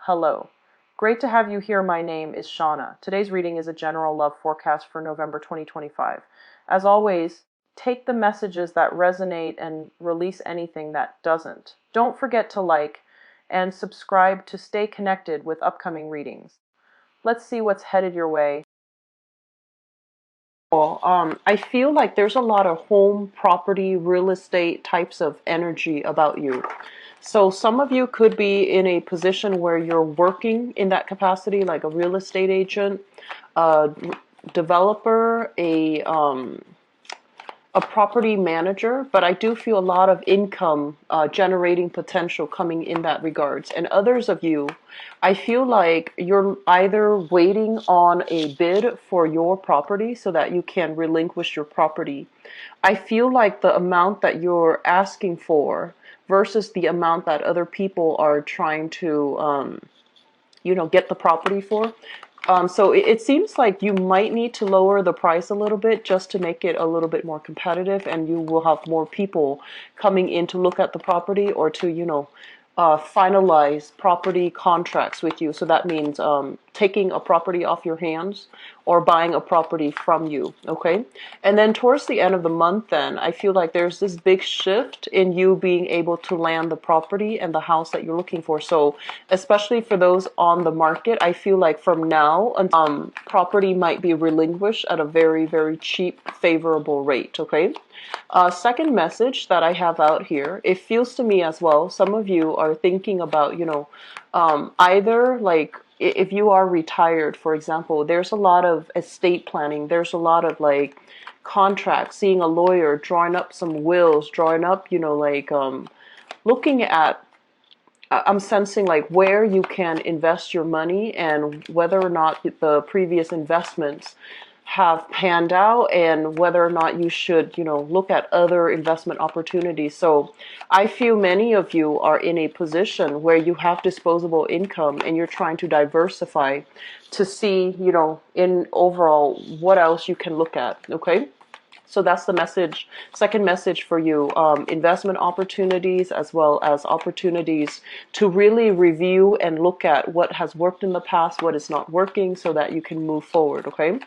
Hello. Great to have you here. My name is Shauna. Today's reading is a general love forecast for November 2025. As always, take the messages that resonate and release anything that doesn't. Don't forget to like and subscribe to stay connected with upcoming readings. Let's see what's headed your way. I feel like there's a lot of home, property, real estate types of energy about you. So some of you could be in a position where you're working in that capacity, like a real estate agent, a developer, a property manager, but I do feel a lot of income generating potential coming in that regards. And others of you, I feel like you're either waiting on a bid for your property so that you can relinquish your property. I feel like the amount that you're asking for versus the amount that other people are trying to get the property for. So it seems like you might need to lower the price a little bit just to make it a little bit more competitive, and you will have more people coming in to look at the property or to, finalize property contracts with you. So that means taking a property off your hands or buying a property from you, okay? And then towards the end of the month, then, I feel like there's this big shift in you being able to land the property and the house that you're looking for. So especially for those on the market, I feel like from now, property might be relinquished at a very, very cheap, favorable rate, okay? Second message that I have out here, it feels to me as well, some of you are thinking about, either like if you are retired, for example, there's a lot of estate planning, there's a lot of like contracts, seeing a lawyer, drawing up some wills, drawing up, looking at I'm sensing like where you can invest your money and whether or not the previous investments have panned out and whether or not you should, look at other investment opportunities. So I feel many of you are in a position where you have disposable income and you're trying to diversify to see, in overall what else you can look at. Okay. So that's the message, second message for you, investment opportunities as well as opportunities to really review and look at what has worked in the past, what is not working so that you can move forward, okay?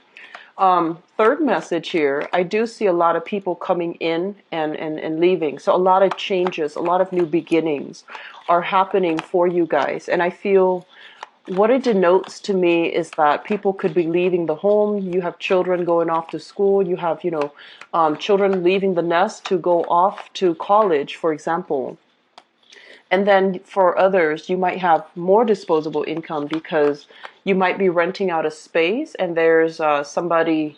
Third message here, I do see a lot of people coming in and leaving. So a lot of changes, a lot of new beginnings are happening for you guys. And I feel what it denotes to me is that people could be leaving the home. You have children going off to school. You have, children leaving the nest to go off to college, for example. And then for others, you might have more disposable income because you might be renting out a space and there's somebody,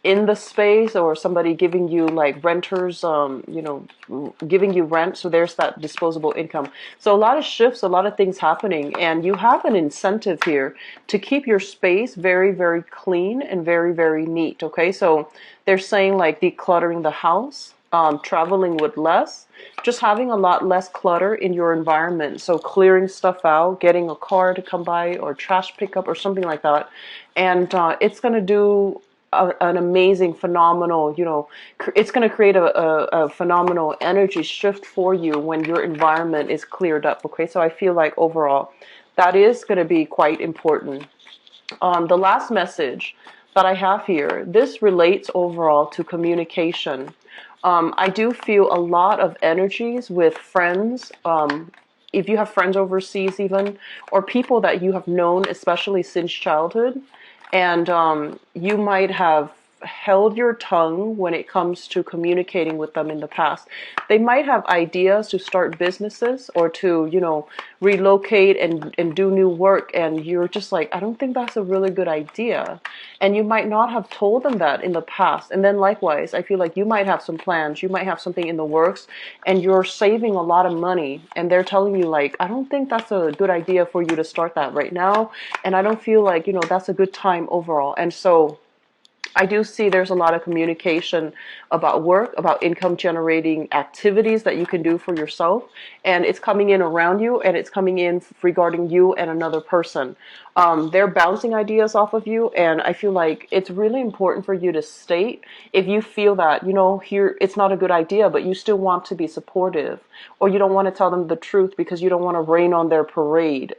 in the space or somebody giving you like renters, giving you rent. So there's that disposable income. So a lot of shifts, a lot of things happening, and you have an incentive here to keep your space very, very clean and very, very neat. Okay. So they're saying like decluttering the house, traveling with less, just having a lot less clutter in your environment. So clearing stuff out, getting a car to come by or trash pickup or something like that. And it's going to do an amazing, phenomenal, it's going to create a phenomenal energy shift for you when your environment is cleared up. Okay, so I feel like overall that is going to be quite important. The last message that I have here, this relates overall to communication. I do feel a lot of energies with friends, if you have friends overseas even, or people that you have known, especially since childhood, and you might have held your tongue when it comes to communicating with them in the past. They might have ideas to start businesses or to, relocate and do new work. And you're just like, I don't think that's a really good idea. And you might not have told them that in the past. And then likewise, I feel like you might have some plans. You might have something in the works and you're saving a lot of money. And they're telling you like, I don't think that's a good idea for you to start that right now. And I don't feel like, that's a good time overall. And so I do see there's a lot of communication about work, about income generating activities that you can do for yourself. And it's coming in around you and it's coming in regarding you and another person. They're bouncing ideas off of you. And I feel like it's really important for you to state if you feel that, here it's not a good idea, but you still want to be supportive or you don't want to tell them the truth because you don't want to rain on their parade.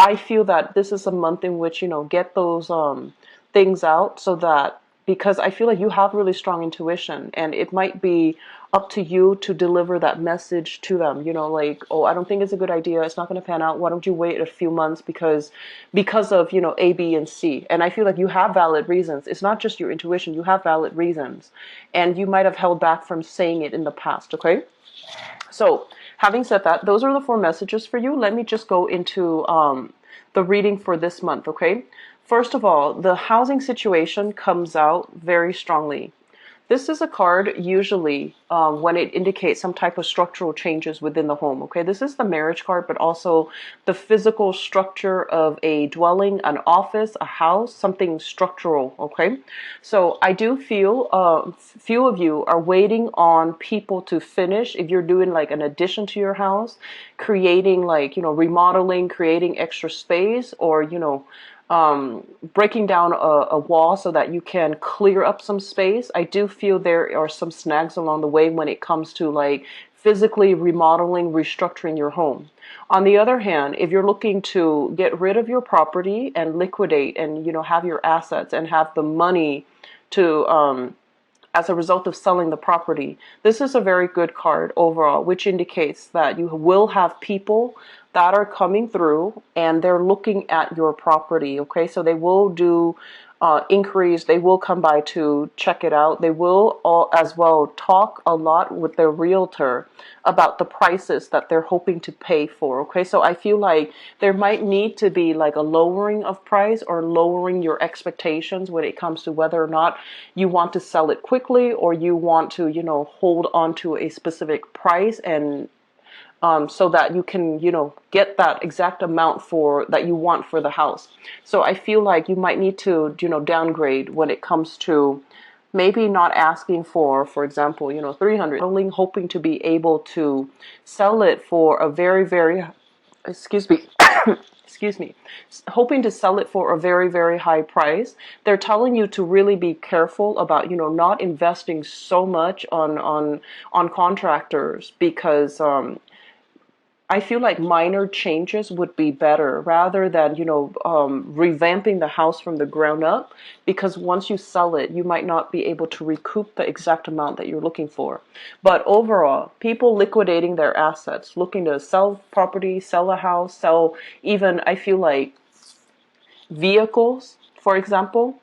I feel that this is a month in which, get those things out, so that, because I feel like you have really strong intuition, and it might be up to you to deliver that message to them, like, oh, I don't think it's a good idea. It's not going to pan out. Why don't you wait a few months, because of, A, B, and C. And I feel like you have valid reasons. It's not just your intuition. You have valid reasons. And you might have held back from saying it in the past, okay? So, having said that, those are the 4 messages for you. Let me just go into the reading for this month, okay? First of all, the housing situation comes out very strongly. This is a card usually when it indicates some type of structural changes within the home. Okay, this is the marriage card, but also the physical structure of a dwelling, an office, a house, something structural. Okay, so I do feel few of you are waiting on people to finish. If you're doing like an addition to your house, creating like, remodeling, creating extra space, or, breaking down a wall so that you can clear up some space. I do feel there are some snags along the way when it comes to like physically remodeling, restructuring your home. On the other hand, if you're looking to get rid of your property and liquidate and, have your assets and have the money to, as a result of selling the property. This is a very good card overall, which indicates that you will have people that are coming through and they're looking at your property. Okay, so they will do inquiries. They will come by to check it out. They will all as well talk a lot with their realtor about the prices that they're hoping to pay for. Okay, so I feel like there might need to be like a lowering of price or lowering your expectations when it comes to whether or not you want to sell it quickly or you want to, hold on to a specific price, and so that you can, get that exact amount for that you want for the house. So I feel like you might need to, downgrade when it comes to maybe not asking for example, 300, only hoping to be able to sell it for a very, very, excuse me, excuse me, hoping to sell it for a very, very high price. They're telling you to really be careful about, not investing so much on contractors, because I feel like minor changes would be better rather than, revamping the house from the ground up, because once you sell it, you might not be able to recoup the exact amount that you're looking for. But overall, people liquidating their assets, looking to sell property, sell a house, sell even, I feel like, vehicles, for example.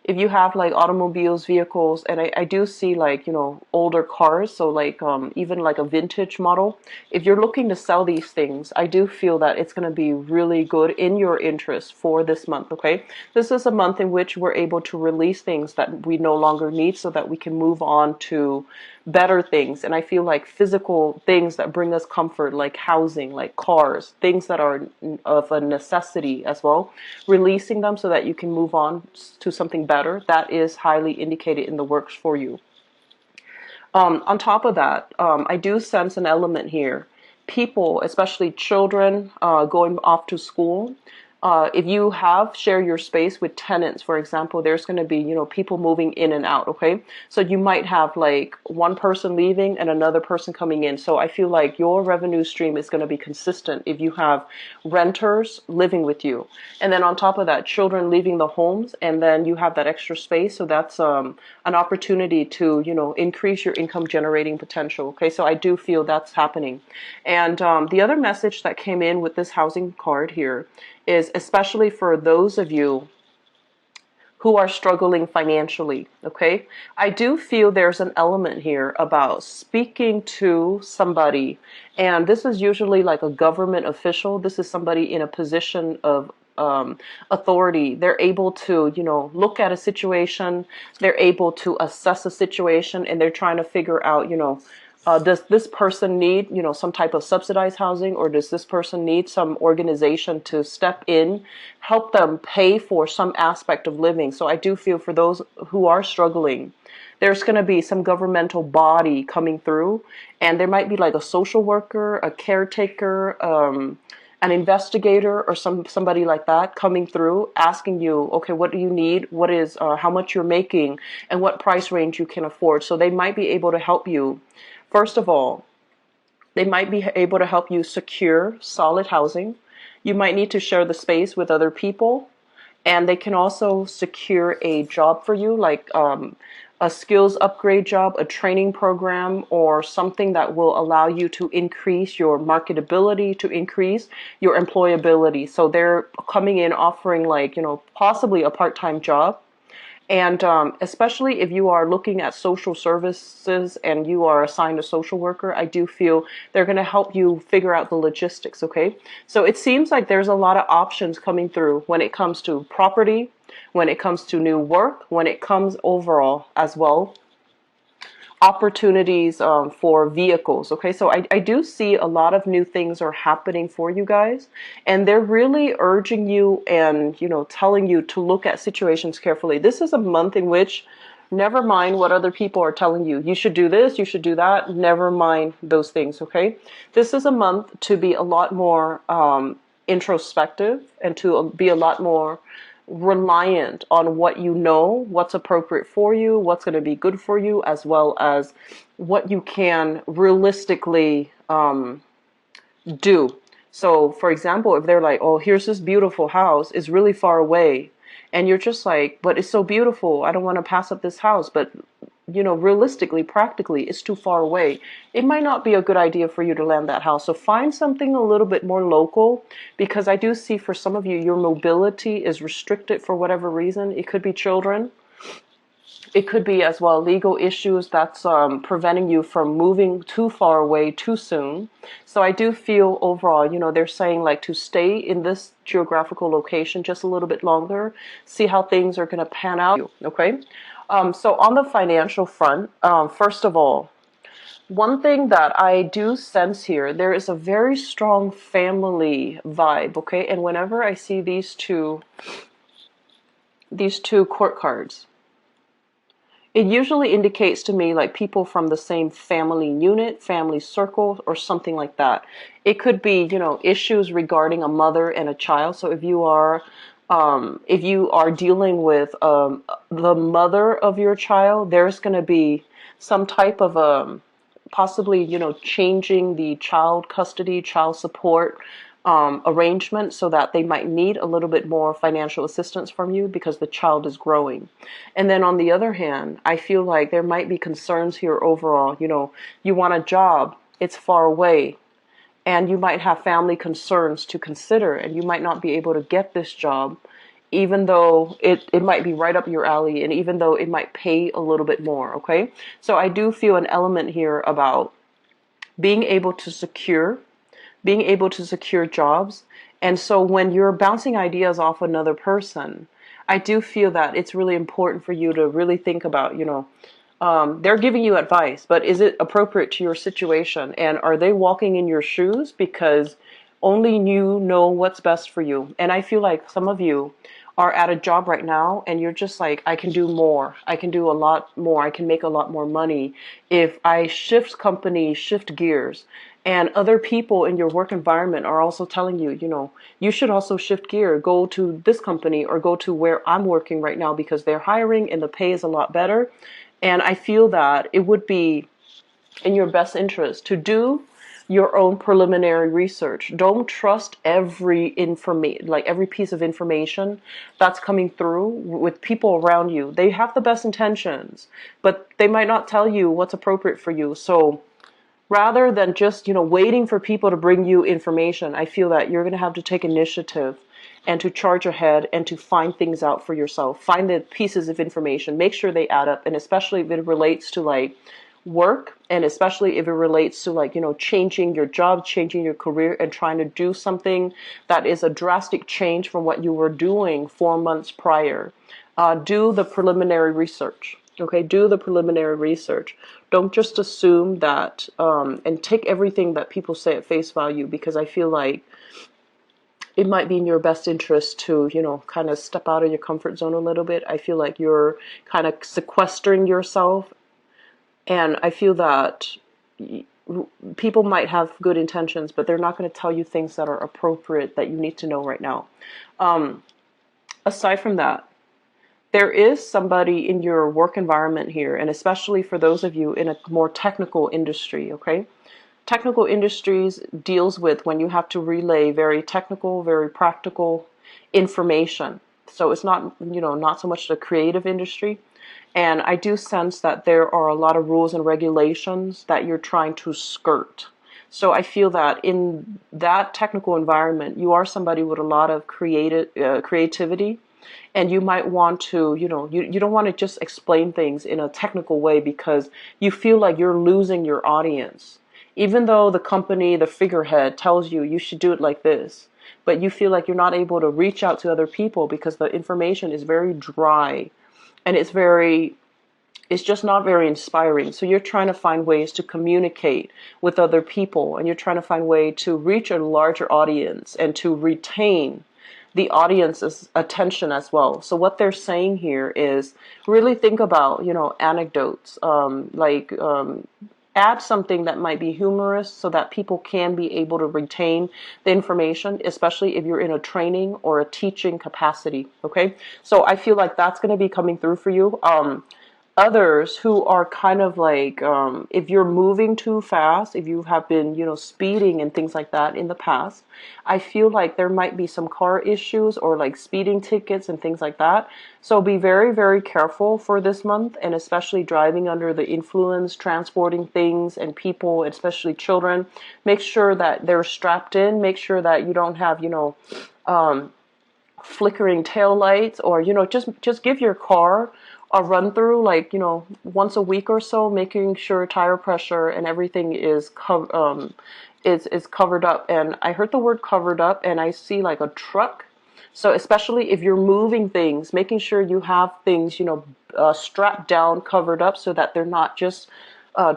If you have like automobiles, vehicles, and I do see like, older cars, so like even like a vintage model. If you're looking to sell these things, I do feel that it's going to be really good in your interest for this month, okay? This is a month in which we're able to release things that we no longer need so that we can move on to better things. And I feel like physical things that bring us comfort, like housing, like cars, things that are of a necessity as well, releasing them so that you can move on to something better, that is highly indicated in the works for you. On top of that, I do sense an element here. People, especially children, going off to school. If you share your space with tenants, for example, there's going to be, people moving in and out. Okay. So you might have like one person leaving and another person coming in. So I feel like your revenue stream is going to be consistent if you have renters living with you. And then on top of that, children leaving the homes, and then you have that extra space. So that's an opportunity to, increase your income generating potential. Okay. So I do feel that's happening. And the other message that came in with this housing card here is especially for those of you who are struggling financially, okay? I do feel there's an element here about speaking to somebody, and this is usually like a government official. This is somebody in a position of authority. They're able to, look at a situation, they're able to assess a situation, and they're trying to figure out, does this person need, some type of subsidized housing, or does this person need some organization to step in, help them pay for some aspect of living? So I do feel for those who are struggling, there's going to be some governmental body coming through, and there might be like a social worker, a caretaker, an investigator, or somebody like that coming through, asking you, okay, what do you need? What is how much you're making, and what price range you can afford? So they might be able to help you. First of all, they might be able to help you secure solid housing. You might need to share the space with other people, and they can also secure a job for you, like a skills upgrade job, a training program, or something that will allow you to increase your marketability, to increase your employability. So they're coming in offering, like, possibly a part-time job. And especially if you are looking at social services and you are assigned a social worker, I do feel they're going to help you figure out the logistics, okay? So it seems like there's a lot of options coming through when it comes to property, when it comes to new work, when it comes overall as well, opportunities for vehicles. Okay, so I do see a lot of new things are happening for you guys, and they're really urging you and telling you to look at situations carefully. This is a month in which, never mind what other people are telling you, you should do this, you should do that, never mind those things. Okay, this is a month to be a lot more introspective and to be a lot more reliant on what you know, what's appropriate for you, what's going to be good for you, as well as what you can realistically do. So, for example, if they're like, oh, here's this beautiful house, it's really far away, and you're just like, but it's so beautiful, I don't want to pass up this house, but realistically, practically, it's too far away. It might not be a good idea for you to land that house. So find something a little bit more local, because I do see for some of you, your mobility is restricted for whatever reason. It could be children. It could be as well legal issues that's preventing you from moving too far away too soon. So I do feel overall, they're saying like to stay in this geographical location just a little bit longer, see how things are going to pan out. Okay. So on the financial front, first of all, one thing that I do sense here, there is a very strong family vibe, okay? And whenever I see these two court cards, it usually indicates to me like people from the same family unit, family circle, or something like that. It could be, issues regarding a mother and a child. So if you are dealing with the mother of your child, there's going to be some type of possibly, changing the child custody, child support arrangement, so that they might need a little bit more financial assistance from you because the child is growing. And then on the other hand, I feel like there might be concerns here overall. You want a job, it's far away, and you might have family concerns to consider, and you might not be able to get this job, even though it might be right up your alley, and even though it might pay a little bit more, okay? So I do feel an element here about being able to secure jobs. And so when you're bouncing ideas off another person, I do feel that it's really important for you to really think about, they're giving you advice, but is it appropriate to your situation? And are they walking in your shoes? Because only you know what's best for you. And I feel like some of you are at a job right now and you're just like, I can do more. I can do a lot more. I can make a lot more money if I shift company, shift gears. And other people in your work environment are also telling you, you should also shift gear, go to this company or go to where I'm working right now because they're hiring and the pay is a lot better. And I feel that it would be in your best interest to do your own preliminary research. Don't trust every piece of information that's coming through with people around you. They have the best intentions, but they might not tell you what's appropriate for you. So rather than just, waiting for people to bring you information, I feel that you're going to have to take initiative and to charge ahead and to find things out for yourself. Find the pieces of information, make sure they add up, and especially if it relates to like work, and especially if it relates to like, changing your job, changing your career, and trying to do something that is a drastic change from what you were doing 4 months prior. Do the preliminary research. Okay, do the preliminary research. Don't just assume that and take everything that people say at face value, because I feel like it might be in your best interest to, kind of step out of your comfort zone a little bit. I feel like you're kind of sequestering yourself, and I feel that people might have good intentions, but they're not going to tell you things that are appropriate that you need to know right now. Aside from that, there is somebody in your work environment here, and especially for those of you in a more technical industry, okay? technical industries deals with when you have to relay very technical, very practical information. So it's not, not so much the creative industry. And I do sense that there are a lot of rules and regulations that you're trying to skirt. So I feel that in that technical environment, you are somebody with a lot of creativity, and you might want to, you don't want to just explain things in a technical way because you feel like you're losing your audience. Even though the company, the figurehead tells you you should do it like this, but you feel like you're not able to reach out to other people because the information is very dry and it's just not very inspiring. So you're trying to find ways to communicate with other people, and you're trying to find way to reach a larger audience and to retain the audience's attention as well. So what they're saying here is really think about, anecdotes, add something that might be humorous so that people can be able to retain the information, especially if you're in a training or a teaching capacity. Okay. So I feel like that's going to be coming through for you. Others who are kind of like, if you're moving too fast, if you have been, speeding and things like that in the past, I feel like there might be some car issues or like speeding tickets and things like that. So be very, very careful for this month, and especially driving under the influence, transporting things and people, especially children. Make sure that they're strapped in. Make sure that you don't have, flickering tail lights, or just give your car a run through, like once a week or so, making sure tire pressure and everything is covered up. And I heard the word covered up, and I see like a truck. So especially if you're moving things, making sure you have things strapped down, covered up, so that they're not just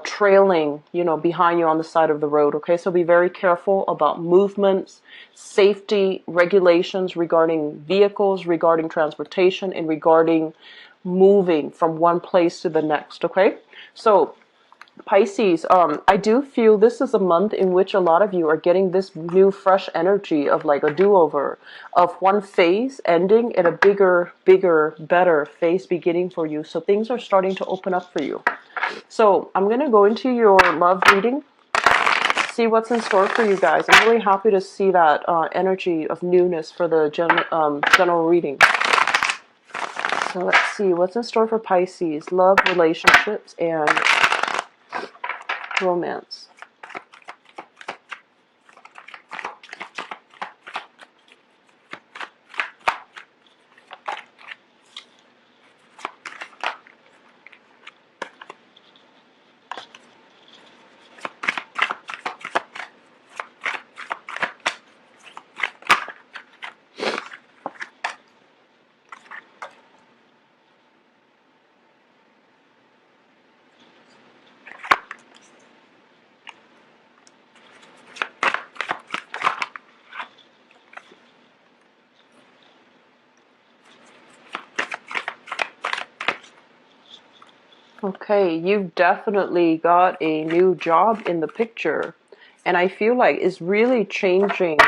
trailing, behind you on the side of the road. Okay, so be very careful about movements, safety regulations regarding vehicles, regarding transportation, and regarding moving from one place to the next. Okay, so Pisces, I do feel this is a month in which a lot of you are getting this new fresh energy of like a do-over, of one phase ending and a bigger, better phase beginning for you. So things are starting to open up for you. So I'm going to go into your love reading, see what's in store for you guys. I'm really happy to see that energy of newness for the general reading. So let's see what's in store for Pisces, love, relationships, and romance. Okay, you've definitely got a new job in the picture, and I feel like it's really changing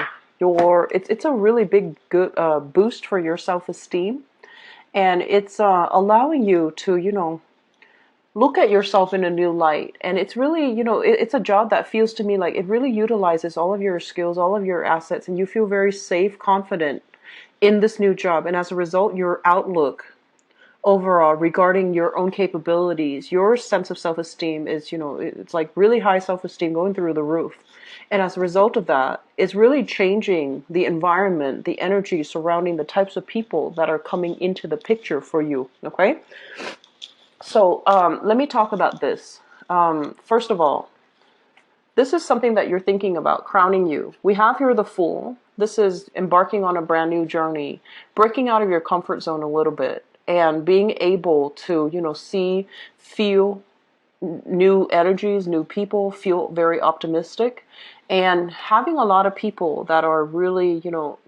it's a really big good boost for your self-esteem, and it's allowing you to look at yourself in a new light. And it's really it's a job that feels to me like it really utilizes all of your skills, all of your assets, and you feel very safe, confident in this new job, and as a result your outlook overall regarding your own capabilities, your sense of self-esteem is, it's like really high self-esteem going through the roof. And as a result of that, it's really changing the environment, the energy surrounding the types of people that are coming into the picture for you. Okay? So let me talk about this. First of all, this is something that you're thinking about, crowning you. We have here the Fool. This is embarking on a brand new journey, breaking out of your comfort zone a little bit, and being able to, see, feel new energies, new people, feel very optimistic. and having a lot of people that are really,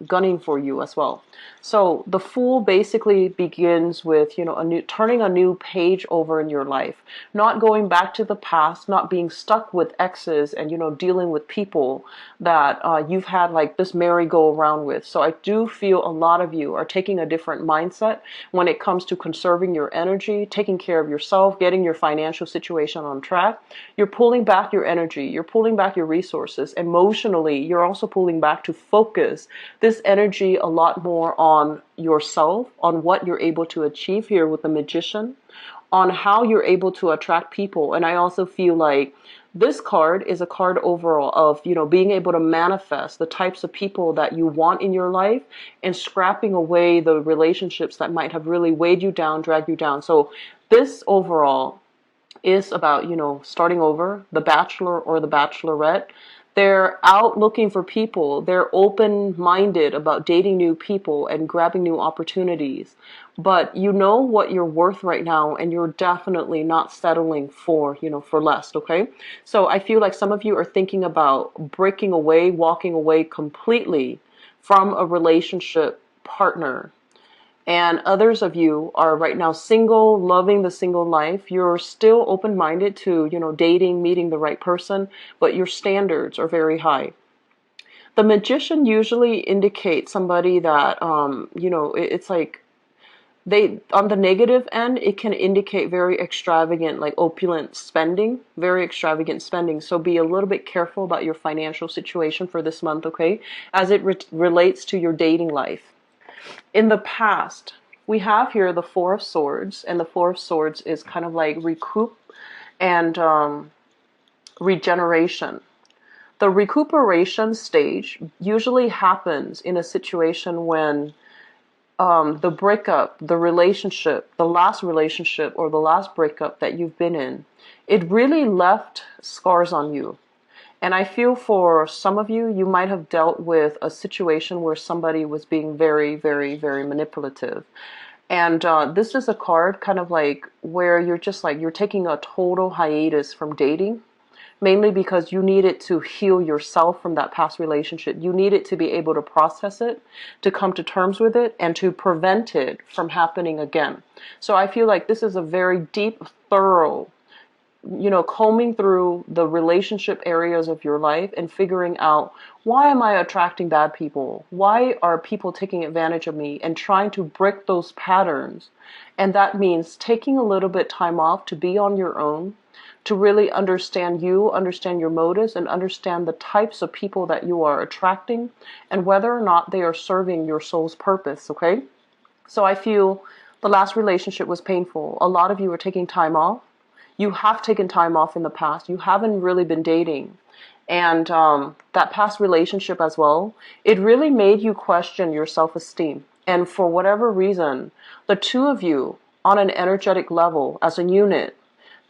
gunning for you as well. So the Fool basically begins with, turning a new page over in your life, not going back to the past, not being stuck with exes and, dealing with people that you've had like this merry-go-round with. So I do feel a lot of you are taking a different mindset when it comes to conserving your energy, taking care of yourself, getting your financial situation on track. You're pulling back your energy, you're pulling back your resources. Emotionally, you're also pulling back to focus this energy a lot more on yourself, on what you're able to achieve here with the Magician, on how you're able to attract people. And I also feel like this card is a card overall of, being able to manifest the types of people that you want in your life and scrapping away the relationships that might have really weighed you down, dragged you down. So this overall is about, starting over, the bachelor or the bachelorette. They're out looking for people. They're open-minded about dating new people and grabbing new opportunities. But you know what you're worth right now, and you're definitely not settling for, for less, okay? So I feel like some of you are thinking about breaking away, walking away completely from a relationship partner. And others of you are right now single, loving the single life. You're still open-minded to, dating, meeting the right person, but your standards are very high. The Magician usually indicates somebody that, it's like on the negative end, it can indicate very extravagant, like opulent spending, very extravagant spending. So be a little bit careful about your financial situation for this month, okay? As it relates to your dating life. In the past, we have here the Four of Swords, and the Four of Swords is kind of like recoup and regeneration. The recuperation stage usually happens in a situation when the breakup, the relationship, the last relationship or the last breakup that you've been in, it really left scars on you. And I feel for some of you, you might have dealt with a situation where somebody was being very, very, very manipulative. And this is a card kind of like where you're just like, you're taking a total hiatus from dating, mainly because you needed to heal yourself from that past relationship. You needed to be able to process it, to come to terms with it, and to prevent it from happening again. So I feel like this is a very deep, thorough, combing through the relationship areas of your life and figuring out, why am I attracting bad people? Why are people taking advantage of me? And trying to break those patterns. And that means taking a little bit time off to be on your own, to really understand you, understand your motives, and understand the types of people that you are attracting and whether or not they are serving your soul's purpose, okay? So I feel the last relationship was painful. A lot of you are taking time off. You have taken time off in the past. You haven't really been dating. And that past relationship as well, it really made you question your self-esteem. And for whatever reason, the two of you, on an energetic level, as a unit,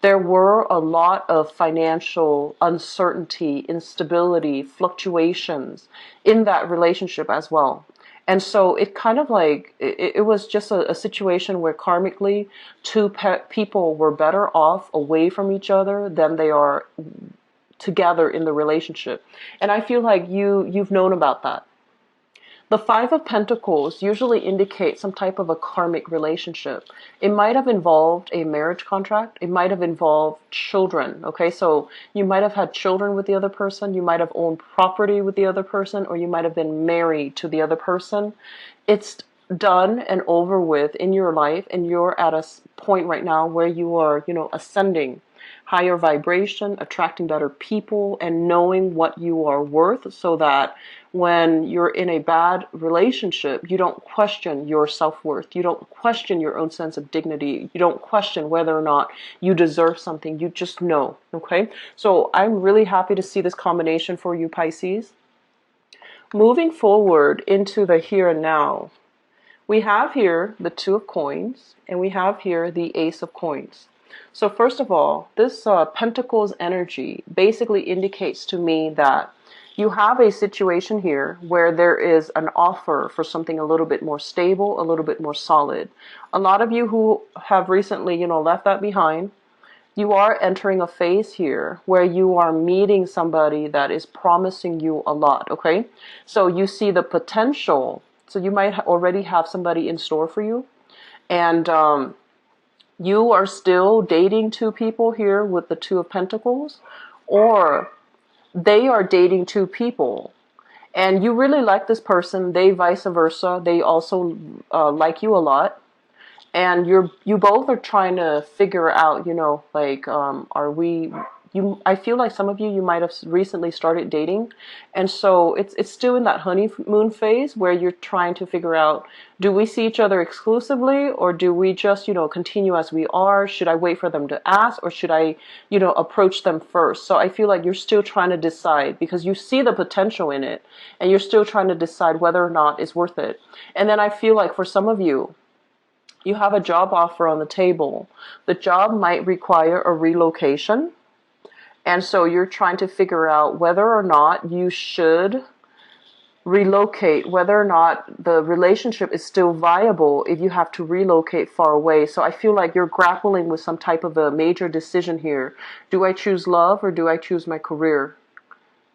there were a lot of financial uncertainty, instability, fluctuations in that relationship as well. And so it kind of like, it was just a situation where karmically two people were better off away from each other than they are together in the relationship. And I feel like you've known about that. The Five of Pentacles usually indicates some type of a karmic relationship. It might have involved a marriage contract. It might have involved children. Okay, so you might have had children with the other person. You might have owned property with the other person, or you might have been married to the other person. It's done and over with in your life, and you're at a point right now where you are, ascending higher vibration, attracting better people, and knowing what you are worth, so that when you're in a bad relationship, you don't question your self-worth. You don't question your own sense of dignity. You don't question whether or not you deserve something. You just know, okay? So I'm really happy to see this combination for you, Pisces. Moving forward into the here and now, we have here the Two of Coins, and we have here the Ace of Coins. So first of all, this Pentacles energy basically indicates to me that you have a situation here where there is an offer for something a little bit more stable, a little bit more solid. A lot of you who have recently, left that behind, you are entering a phase here where you are meeting somebody that is promising you a lot, okay? So you see the potential. So you might already have somebody in store for you. And you are still dating two people here with the Two of Pentacles, or they are dating two people. And you really like this person, they vice versa. They also like you a lot, and you both are trying to figure out, like, are we, I feel like some of you might have recently started dating, and so it's still in that honeymoon phase where you're trying to figure out, do we see each other exclusively, or do we just, continue as we are? Should I wait for them to ask, or should I, approach them first? So I feel like you're still trying to decide, because you see the potential in it, and you're still trying to decide whether or not it's worth it. And then I feel like for some of you, you have a job offer on the table. The job might require a relocation. And so you're trying to figure out whether or not you should relocate, whether or not the relationship is still viable if you have to relocate far away. So I feel like you're grappling with some type of a major decision here. Do I choose love, or do I choose my career?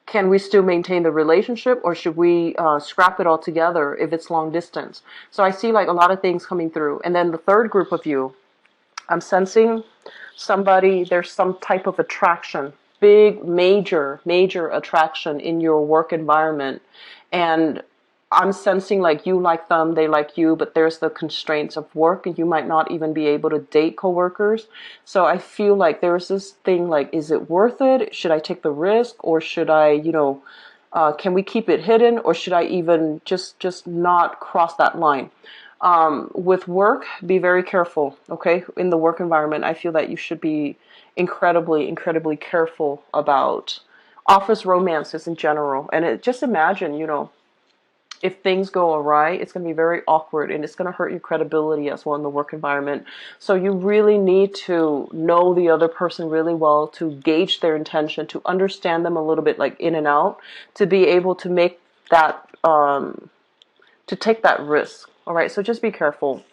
Can we still maintain the relationship, or should we scrap it all together if it's long distance? So I see like a lot of things coming through. And then the third group of you, I'm sensing somebody, there's some type of attraction, big, major attraction in your work environment. And I'm sensing like you like them, they like you, but there's the constraints of work, and you might not even be able to date coworkers. So I feel like there's this thing like, is it worth it? Should I take the risk, or should I, can we keep it hidden, or should I even just not cross that line? With work, be very careful, okay? In the work environment, I feel that you should be incredibly careful about office romances in general. And just imagine, if things go awry, it's going to be very awkward, and it's going to hurt your credibility as well in the work environment. So you really need to know the other person really well, to gauge their intention, to understand them a little bit like in and out, to be able to make that, to take that risk. All right, so just be careful.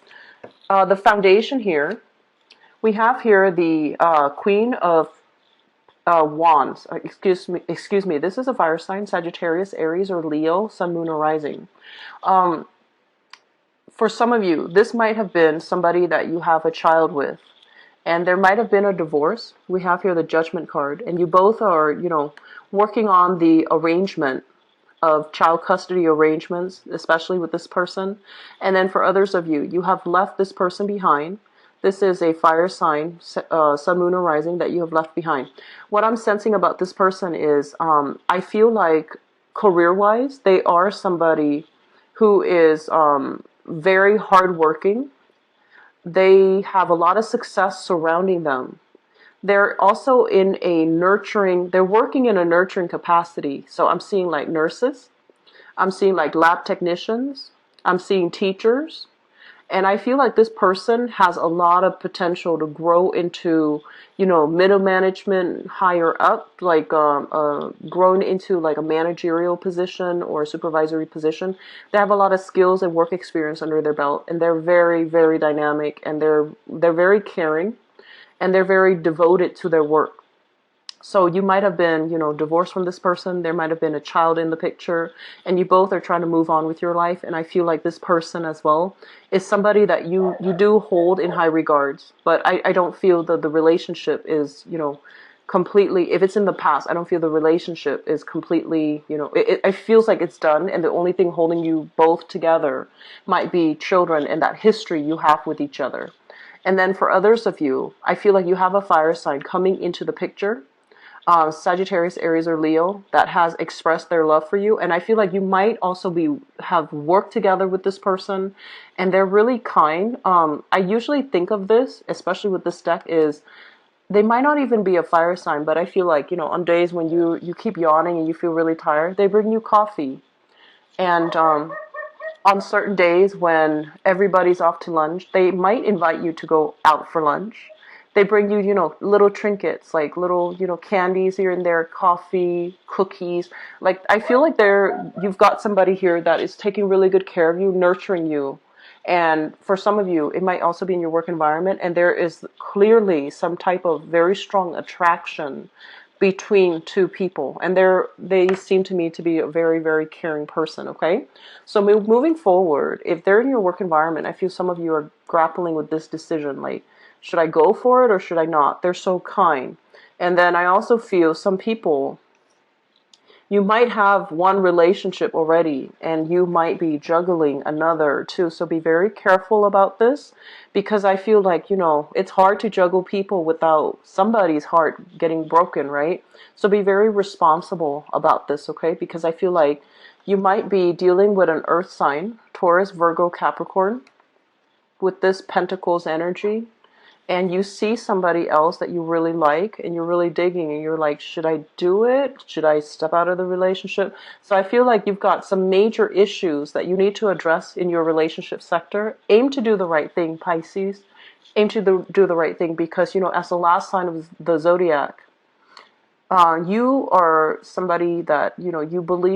The foundation here, we have here the Queen of Wands. Excuse me. This is a fire sign: Sagittarius, Aries, or Leo, Sun, Moon, or Rising. For some of you, this might have been somebody that you have a child with, and there might have been a divorce. We have here the Judgment card, and you both are, working on the arrangement of child custody arrangements, especially with this person. And then for others of you, you have left this person behind. This is a fire sign, Sun, Moon, or Rising, that you have left behind. What I'm sensing about this person is, I feel like career-wise, they are somebody who is very hardworking. They have a lot of success surrounding them. They're also in a nurturing, they're working in a nurturing capacity. So I'm seeing like nurses, I'm seeing like lab technicians, I'm seeing teachers. And I feel like this person has a lot of potential to grow into, middle management, higher up, like grown into like a managerial position or a supervisory position. They have a lot of skills and work experience under their belt, and they're very dynamic, and they're very caring, and they're very devoted to their work. So you might have been, divorced from this person. There might have been a child in the picture, and you both are trying to move on with your life. And I feel like this person as well is somebody that you do hold in high regards. But I don't feel that the relationship is, completely, if it's in the past, I don't feel the relationship is completely, it feels like it's done. And the only thing holding you both together might be children and that history you have with each other. And then for others of you, I feel like you have a fire sign coming into the picture. Sagittarius, Aries, or Leo, that has expressed their love for you. And I feel like you might also have worked together with this person, and they're really kind. I usually think of this, especially with this deck, is they might not even be a fire sign, but I feel like, on days when you keep yawning and you feel really tired, they bring you coffee. And on certain days when everybody's off to lunch, they might invite you to go out for lunch. They bring you, little trinkets, like little, candies here and there, coffee, cookies. Like, I feel like you've got somebody here that is taking really good care of you, nurturing you, And for some of you, it might also be in your work environment, and there is clearly some type of very strong attraction between two people, and they seem to me to be a very, very caring person. Okay, so moving forward, if they're in your work environment, I feel some of you are grappling with this decision, like, should I go for it or should I not? They're so kind. And then I also feel some people, you might have one relationship already and you might be juggling another too. So be very careful about this, because I feel like, it's hard to juggle people without somebody's heart getting broken, right? So be very responsible about this, okay? Because I feel like you might be dealing with an earth sign, Taurus, Virgo, Capricorn, with this Pentacles energy, and you see somebody else that you really like and you're really digging, and you're like, should I do it? Should I step out of the relationship? So I feel like you've got some major issues that you need to address in your relationship sector. Aim to do the right thing, Pisces. Aim to do the right thing, because, as the last sign of the zodiac, you are somebody that, you believe